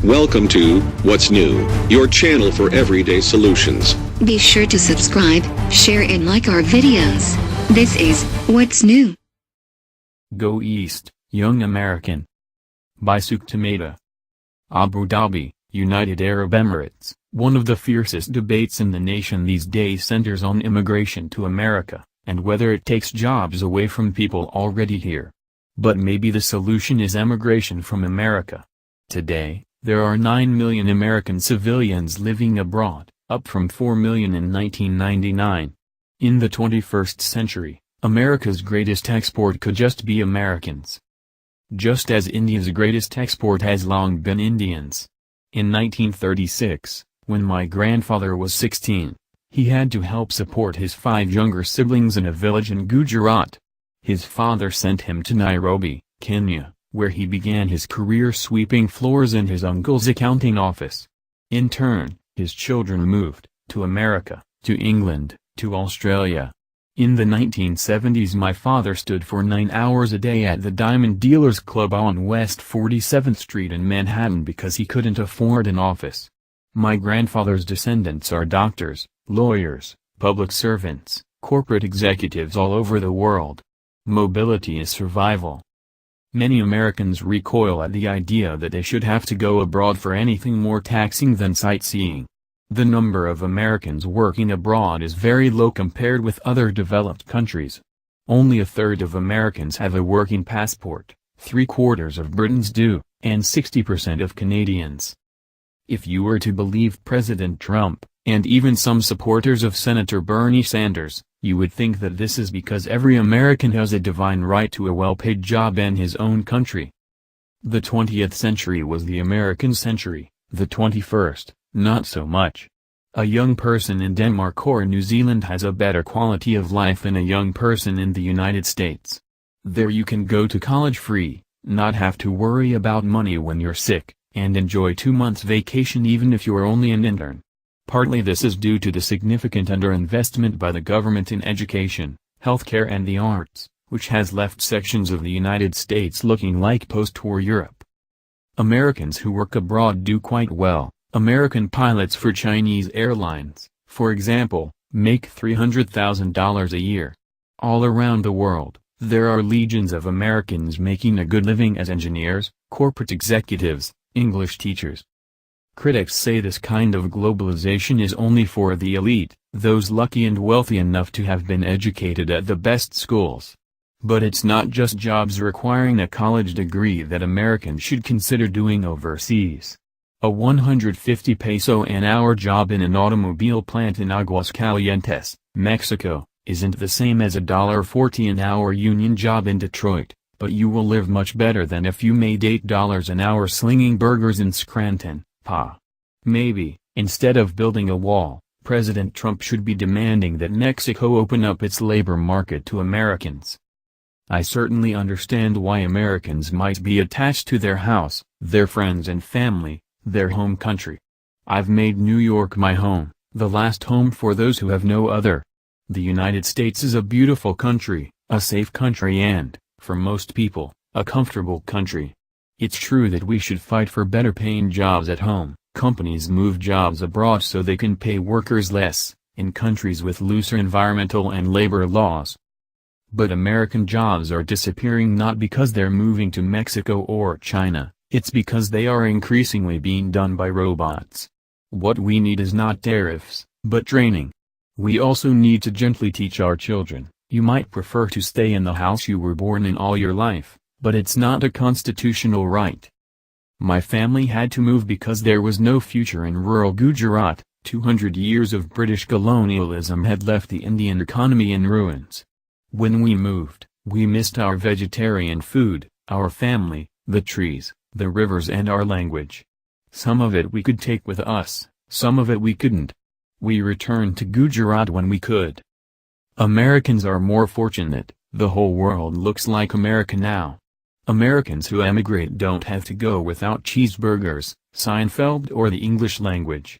Welcome to What's New, your channel for everyday solutions. Be sure to subscribe, share and like our videos. This is What's New. Go East, Young American. By SUKETU MEHTA. Abu Dhabi, United Arab Emirates. One of the fiercest debates in the nation these days centers on immigration to America, and whether it takes jobs away from people already here. But maybe the solution is emigration from America. Today, there are 9 million American civilians living abroad, up from 4 million in 1999. In the 21st century, America's greatest export could just be Americans. Just as India's greatest export has long been Indians. In 1936, when my grandfather was 16, he had to help support his 5 younger siblings in a village in Gujarat. His father sent him to Nairobi, Kenya, where he began his career sweeping floors in his uncle's accounting office. In turn, his children moved, to America, to England, to Australia. In the 1970s my father stood for 9 hours a day at the Diamond Dealers Club on West 47th Street in Manhattan because he couldn't afford an office. My grandfather's descendants are doctors, lawyers, public servants, corporate executives all over the world. Mobility is survival. Many Americans recoil at the idea that they should have to go abroad for anything more taxing than sightseeing. The number of Americans working abroad is very low compared with other developed countries. Only a third of Americans have a working passport, 3/4 of Britons do, and 60% of Canadians. If you were to believe President Trump, and even some supporters of Senator Bernie Sanders, you would think that this is because every American has a divine right to a well-paid job in his own country. The 20th century was the American century, the 21st, not so much. A young person in Denmark or New Zealand has a better quality of life than a young person in the United States. There you can go to college free, not have to worry about money when you're sick, and enjoy 2 months vacation even if you're only an intern. Partly this is due to the significant underinvestment by the government in education, healthcare and the arts, which has left sections of the United States looking like post-war Europe. Americans who work abroad do quite well. American pilots for Chinese airlines, for example, make $300,000 a year. All around the world, there are legions of Americans making a good living as engineers, corporate executives, English teachers. Critics say this kind of globalization is only for the elite, those lucky and wealthy enough to have been educated at the best schools. But it's not just jobs requiring a college degree that Americans should consider doing overseas. A 150 peso an hour job in an automobile plant in Aguascalientes, Mexico, isn't the same as a $1.40 an hour union job in Detroit, but you will live much better than if you made $8 an hour slinging burgers in Scranton, Pa. Maybe, instead of building a wall, President Trump should be demanding that Mexico open up its labor market to Americans. I certainly understand why Americans might be attached to their house, their friends and family, their home country. I've made New York my home, the last home for those who have no other. The United States is a beautiful country, a safe country and, for most people, a comfortable country. It's true that we should fight for better paying jobs at home. Companies move jobs abroad so they can pay workers less, in countries with looser environmental and labor laws. But American jobs are disappearing not because they're moving to Mexico or China, it's because they are increasingly being done by robots. What we need is not tariffs, but training. We also need to gently teach our children, you might prefer to stay in the house you were born in all your life, but it's not a constitutional right. My family had to move because there was no future in rural Gujarat. 200 years of British colonialism had left the Indian economy in ruins. When we moved, we missed our vegetarian food, our family, the trees, the rivers and our language. Some of it we could take with us, some of it we couldn't. We returned to Gujarat when we could. Americans are more fortunate, the whole world looks like America now. Americans who emigrate don't have to go without cheeseburgers, Seinfeld or the English language.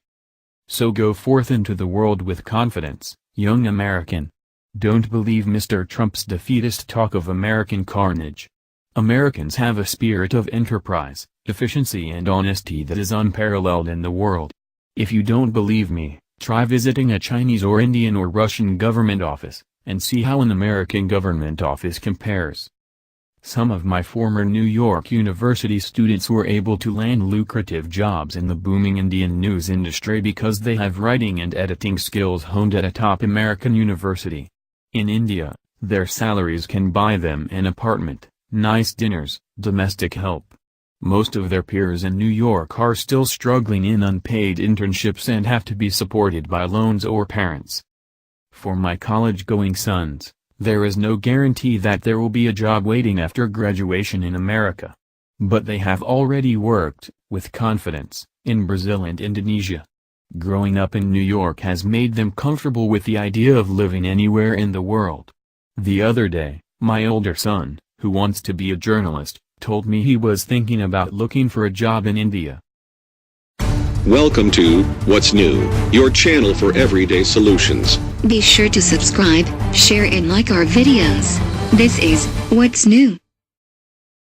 So go forth into the world with confidence, young American. Don't believe Mr. Trump's defeatist talk of American carnage. Americans have a spirit of enterprise, efficiency and honesty that is unparalleled in the world. If you don't believe me, try visiting a Chinese or Indian or Russian government office, and see how an American government office compares. Some of my former New York University students were able to land lucrative jobs in the booming Indian news industry because they have writing and editing skills honed at a top American university. In India, their salaries can buy them an apartment, nice dinners, domestic help. Most of their peers in New York are still struggling in unpaid internships and have to be supported by loans or parents. For my college-going sons, there is no guarantee that there will be a job waiting after graduation in America. But they have already worked, with confidence, in Brazil and Indonesia. Growing up in New York has made them comfortable with the idea of living anywhere in the world. The other day, my older son, who wants to be a journalist, told me he was thinking about looking for a job in India. Welcome to What's New, your channel for everyday solutions. Be sure to subscribe, share and like our videos. This is What's New.